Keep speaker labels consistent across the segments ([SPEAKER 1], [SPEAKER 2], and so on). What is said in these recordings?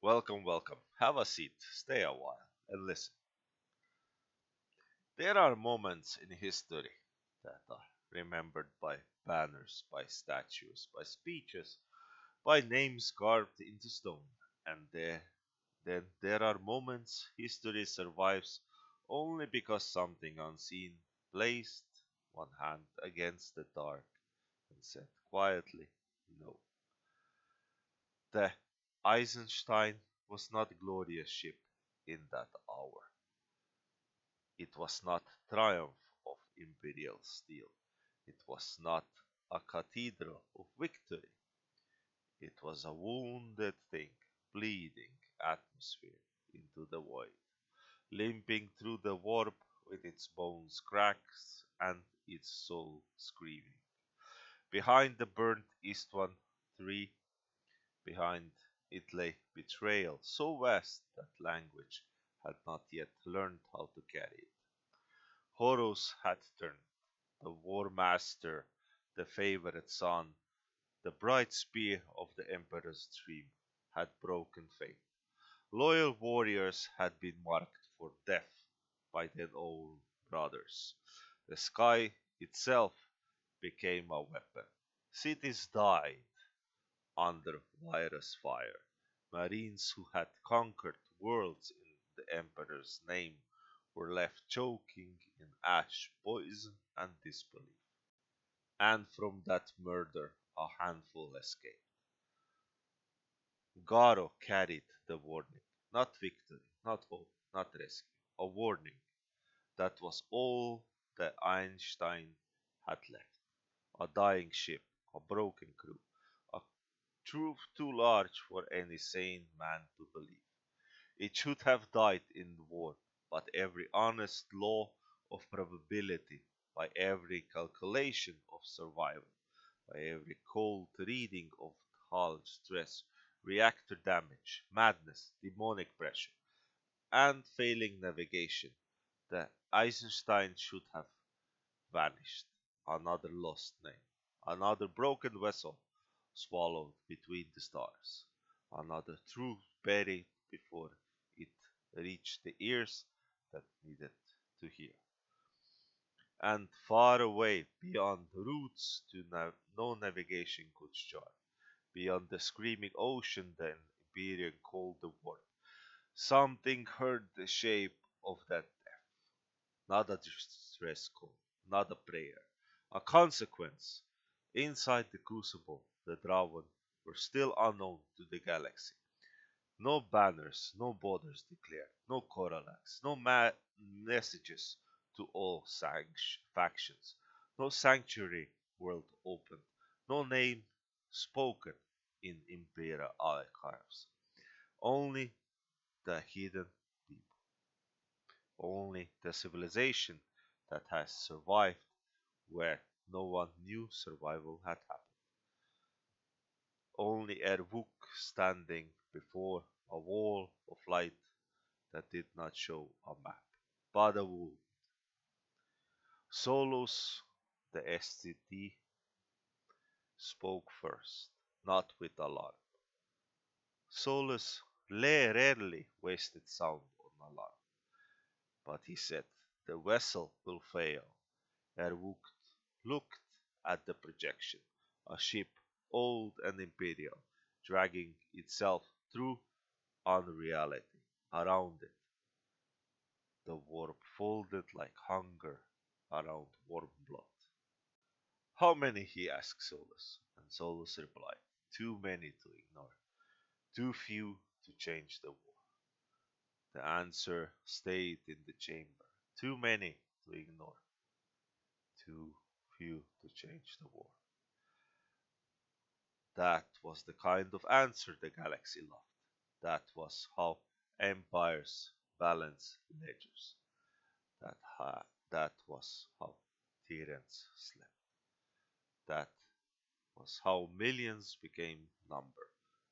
[SPEAKER 1] Welcome, welcome. Have a seat, stay a while, and listen. There are moments in history that are remembered by banners, by statues, by speeches, by names carved into stone. And then there are moments history survives only because something unseen placed one hand against the dark and said quietly, no. The Eisenstein was not glorious ship in that hour. It was not triumph of imperial steel. It was not a cathedral of victory. It was a wounded thing, bleeding atmosphere into the void, limping through the warp with its bones cracked and its soul screaming. Behind the burnt Isstvan III, behind it lay betrayal so vast that language had not yet learned how to carry it. Horus had turned, the war master, the favorite son, the bright spear of the Emperor's dream, had broken faith. Loyal warriors had been marked for death by their own brothers. The sky itself became a weapon. Cities died under virus fire. Marines who had conquered worlds in the Emperor's name were left choking in ash, poison, and disbelief. And from that murder a handful escaped. Garo carried the warning, not victory, not hope, not rescue, a warning. That was all the Einstein had left. A dying ship, a broken crew, a truth too large for any sane man to believe. It should have died in the war, but every honest law of probability, by every calculation of survival, by every cold reading of hull stress, reactor damage, madness, demonic pressure, and failing navigation, the Eisenstein should have vanished. Another lost name, another broken vessel swallowed between the stars, another truth buried before it reached the ears that needed to hear. And far away beyond routes no navigation could chart, beyond the screaming ocean the Imperial called the world, something heard the shape of that death, not a distress call, not a prayer, a consequence. Inside the crucible, the Dravorn were still unknown to the galaxy. No banners, no borders declared, no correlax, no messages to all factions, no sanctuary world opened, no name spoken in Imperial archives. Only the hidden people, only the civilization that has survived where no one knew survival had happened. Only Ervuk standing before a wall of light that did not show a map. Badawu, Solus, the STT, spoke first, not with alarm. Solus rarely wasted sound on alarm, but he said, the vessel will fail. Ervuk looked at the projection, a ship, old and imperial, dragging itself through unreality. Around it, the warp folded like hunger around warm blood. How many? He asked Solus, and Solus replied, too many to ignore, too few to change the war. The answer stayed in the chamber, too many to ignore, too few to change the war. That was the kind of answer the galaxy loved. That was how empires balance ledgers. That was how tyrants slept. That was how millions became number,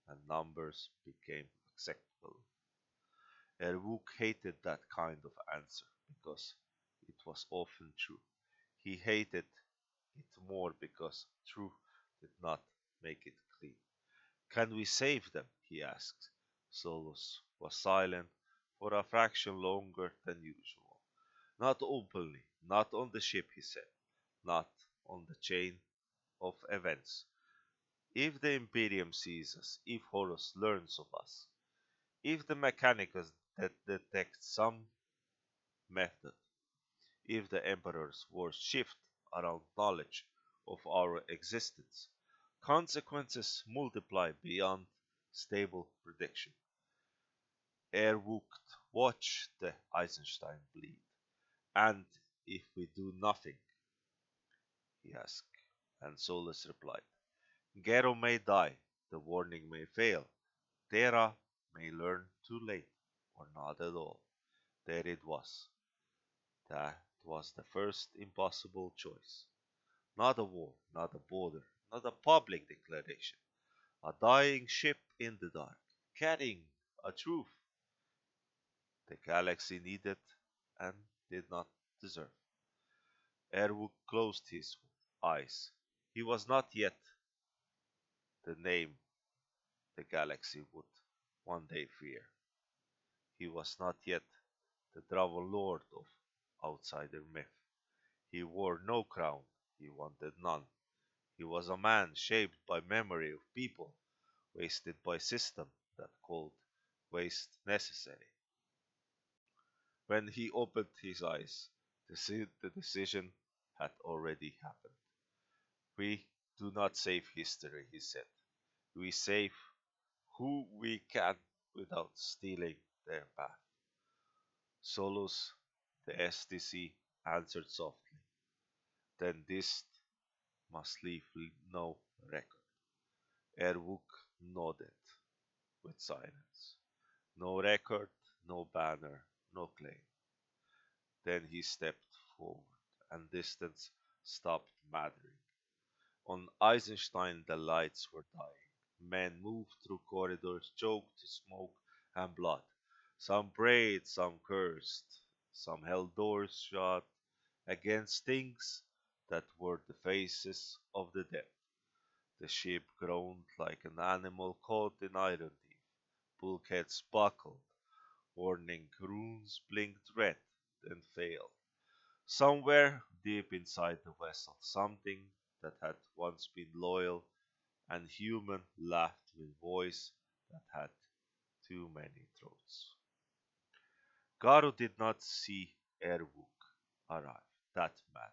[SPEAKER 1] and numbers became acceptable. Ervuk hated that kind of answer because it was often true. He hated it more because truth did not make it clean. Can we save them? He asked. Solus was silent for a fraction longer than usual. Not openly, not on the ship, he said, not on the chain of events. If the Imperium sees us, if Horus learns of us, if the Mechanicus detect some method, if the Emperor's wars shift around knowledge of our existence, consequences multiply beyond stable prediction. Erwood watched the Eisenstein bleed. And if we do nothing? He asked, and Solus replied, Gero may die, the warning may fail, Terra may learn too late, or not at all. There it was. That was the first impossible choice. Not a war, not a border, not a public declaration. A dying ship in the dark, carrying a truth the galaxy needed and did not deserve. Erwood closed his eyes. He was not yet the name the galaxy would one day fear. He was not yet the Dravorn lord of outsider myth. He wore no crown, he wanted none. He was a man shaped by memory of people, wasted by system that called waste necessary. When he opened his eyes, the decision had already happened. We do not save history, he said. We save who we can without stealing their path. Solus, the STC, answered softly. Then this must leave no record. Erwood nodded with silence. No record, no banner, no claim. Then he stepped forward, and distance stopped mattering. On Eisenstein the lights were dying. Men moved through corridors choked with smoke and blood. Some prayed, some cursed, some held doors shut against things that were the faces of the dead. The ship groaned like an animal caught in iron teeth. Bulkheads buckled. Warning runes blinked red, then failed. Somewhere deep inside the vessel, something that had once been loyal and human laughed with voice that had too many throats. Garo did not see Erwood arrive. That mattered.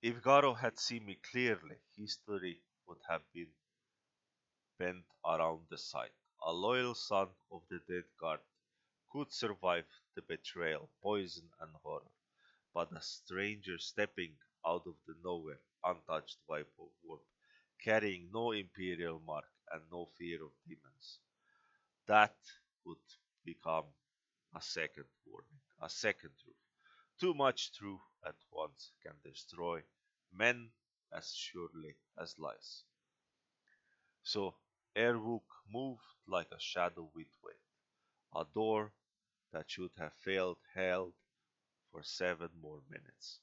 [SPEAKER 1] If Garo had seen me clearly, history would have been bent around the site. A loyal son of the dead guard could survive the betrayal, poison, and horror, but a stranger stepping out of the nowhere, untouched by warp, carrying no imperial mark and no fear of demons, that would become a second warning, a second truth. Too much truth at once can destroy men as surely as lies. So Erwood moved like a shadow with weight. A door that should have failed held for 7 more minutes.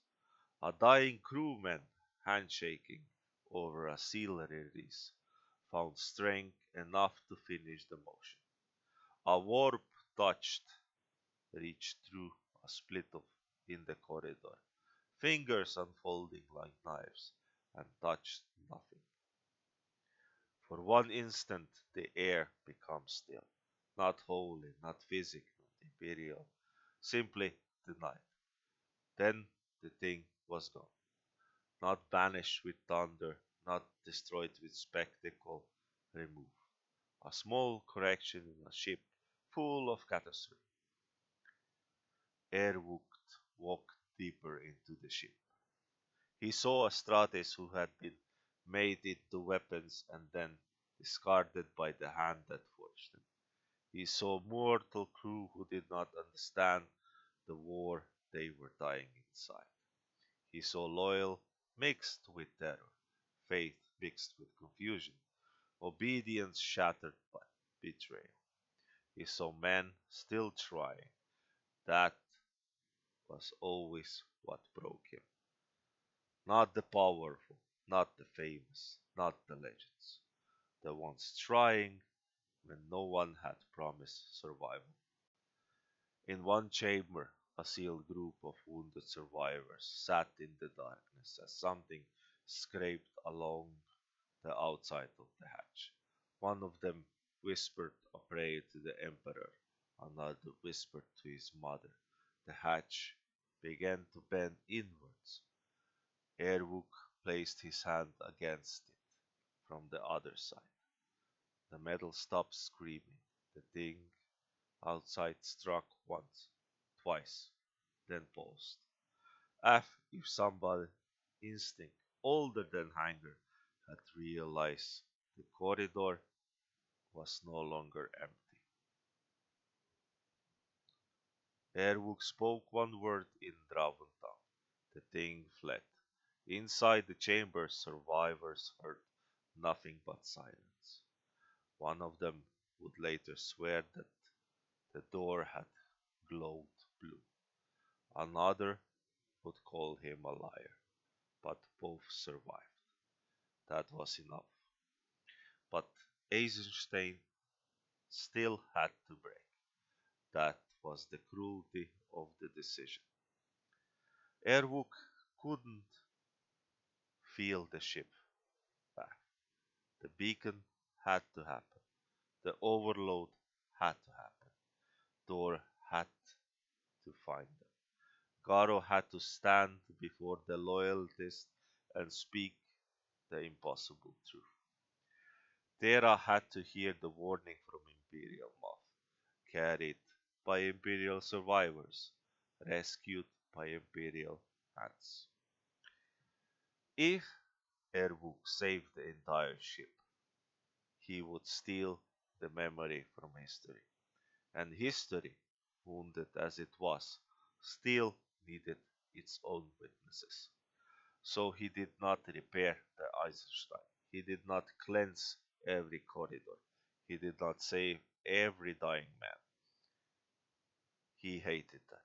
[SPEAKER 1] A dying crewman, handshaking over a seal release, found strength enough to finish the motion. A warp touched, reached through a split in the corridor, fingers unfolding like knives, and touched nothing. For one instant the air becomes still, not holy, not physic, not imperial, simply the night. Then the thing was gone, not banished with thunder, not destroyed with spectacle, removed. A small correction in a ship full of catastrophe. Erwood walked deeper into the ship. He saw Astrates who had been made into weapons and then discarded by the hand that forged them. He saw mortal crew who did not understand the war they were dying inside. He saw loyal mixed with terror, faith mixed with confusion, obedience shattered by betrayal. He saw men still trying. That was always what broke him. Not the powerful, not the famous, not the legends. The ones trying when no one had promised survival. In one chamber, a sealed group of wounded survivors sat in the darkness as something scraped along the outside of the hatch. One of them whispered a prayer to the Emperor, another whispered to his mother. The hatch began to bend inwards. Airwook placed his hand against it from the other side. The metal stopped screaming. The thing outside struck once, twice, then paused. As if somebody instinct older than hunger had realized the corridor was no longer empty. Airwook spoke one word in Dravorn tongue. The thing fled. Inside the chamber, survivors heard nothing but silence. One of them would later swear that the door had glowed blue. Another would call him a liar, but both survived. That was enough. But Eisenstein still had to break. That was the cruelty of the decision. Airwook couldn't feel the ship back. The beacon had to happen. The overload had to happen. Door had to find them. Garo had to stand before the loyalists and speak the impossible truth. Terra had to hear the warning from Imperial mouth, carried by Imperial survivors, rescued by Imperial hands. If Airwook saved the entire ship, he would steal the memory from history. And history, wounded as it was, still needed its own witnesses. So he did not repair the Eisenstein. He did not cleanse every corridor. He did not save every dying man. He hated that.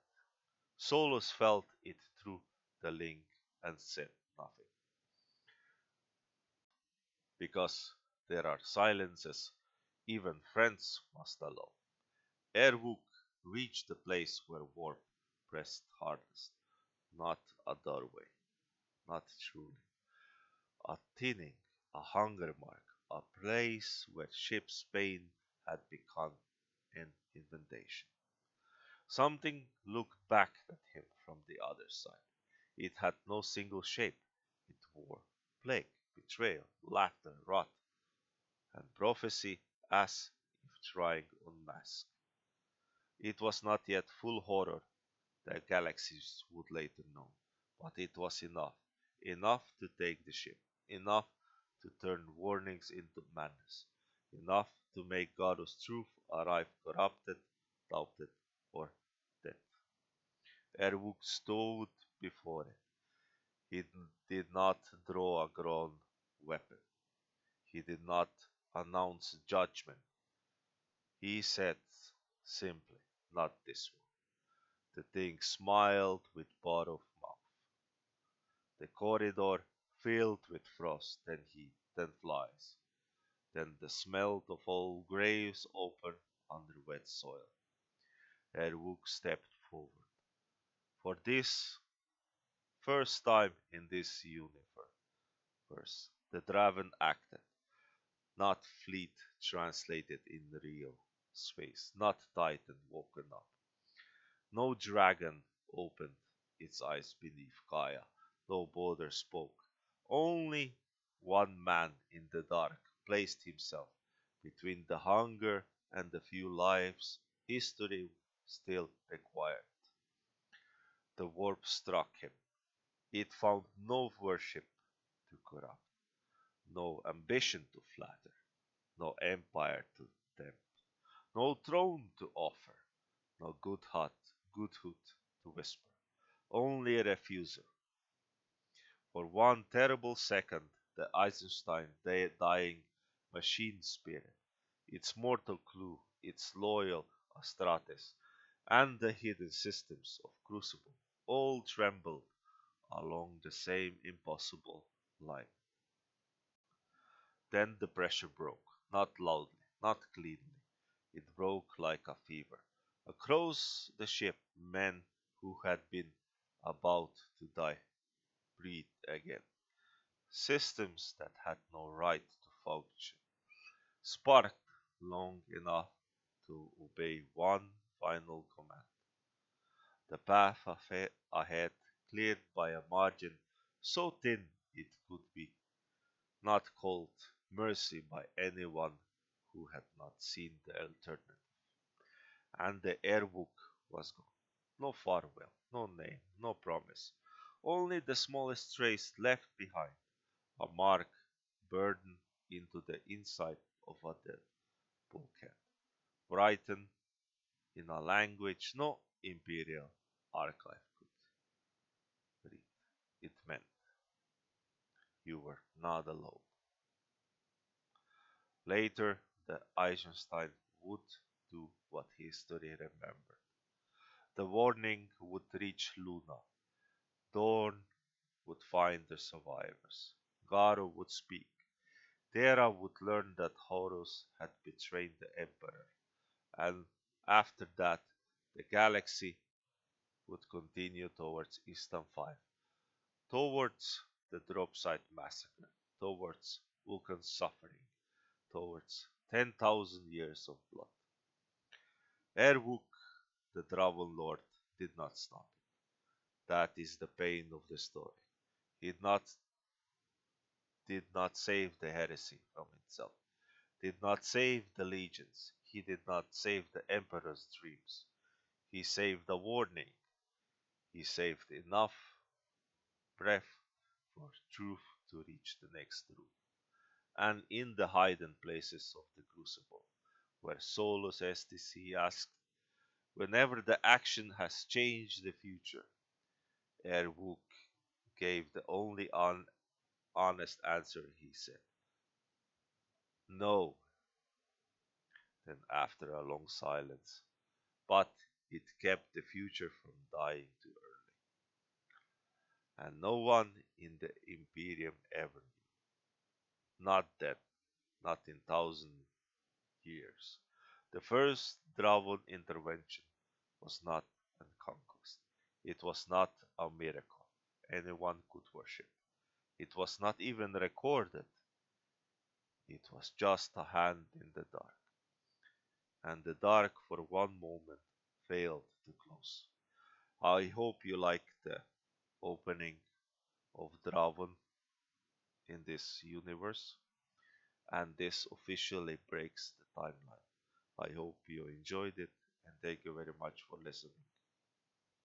[SPEAKER 1] Solus felt it through the link and said nothing. Because there are silences even friends must allow. Airwook reached the place where warp pressed hardest. Not a doorway, not truly. A thinning, a hunger mark, a place where ship's pain had become an invitation. Something looked back at him from the other side. It had no single shape. It wore plague, betrayal, laughter, wrath, and prophecy as if trying to unmask. It was not yet full horror, the galaxies would later know, but it was enough. Enough to take the ship. Enough to turn warnings into madness. Enough to make God's truth arrive corrupted, doubted, or dead. Airwook stood before it. He did not draw a grown weapon. He did not announce judgment. He said simply, not this one. The thing smiled with borrowed mouth. The corridor filled with frost, then heat, then flies, then the smell of old graves open under wet soil. Airwook stepped forward. For this first time in this universe, the Draven acted, not fleet translated in real space, not Titan woken up. No dragon opened its eyes beneath Gaia, no border spoke. Only one man in the dark placed himself between the hunger and the few lives history still required. The warp struck him. It found no worship to corrupt, no ambition to flatter, no empire to tempt, no throne to offer, no good hood to whisper, only a refusal. For one terrible second, the Eisenstein dying machine spirit, its mortal clue, its loyal Astartes, and the hidden systems of Crucible all trembled along the same impossible line. Then the pressure broke, not loudly, not cleanly. It broke like a fever. Across the ship, men who had been about to die breathed again. Systems that had no right to function sparked long enough to obey one final command. The path ahead cleared by a margin so thin it could be not called mercy by anyone who had not seen the alternative. And the airbook was gone. No farewell, no name, no promise. Only the smallest trace left behind, a mark burned into the inside of a dead bulkhead, written in a language no Imperial archive could read. It meant you were not alone. Later, the Eisenstein would do what history remembered. The warning would reach Luna. Dawn would find the survivors. Garo would speak. Terra would learn that Horus had betrayed the Emperor. And after that, the galaxy would continue towards Isstvan V, towards the Dropsite massacre, towards Vulcan's suffering, towards 10,000 years of blood. Erwuk, the Dravorn Lord, did not stop it. That is the pain of the story. He did not save the heresy from itself, did not save the legions, he did not save the Emperor's dreams. He saved a warning. He saved enough breath for truth to reach the next room. And in the hidden places of the crucible, where Solus STC asked, whenever the action has changed the future, Erwuk gave the only honest answer. He said, no. Then, after a long silence, but it kept the future from dying too early. And no one in the Imperium ever knew. Not that, not in 1,000 years. The first Dragon intervention was not a conquest. It was not a miracle anyone could worship. It was not even recorded. It was just a hand in the dark. And the dark for one moment failed to close. I hope you like the opening of Draven in this universe, and this officially breaks the timeline. I hope you enjoyed it, and thank you very much for listening.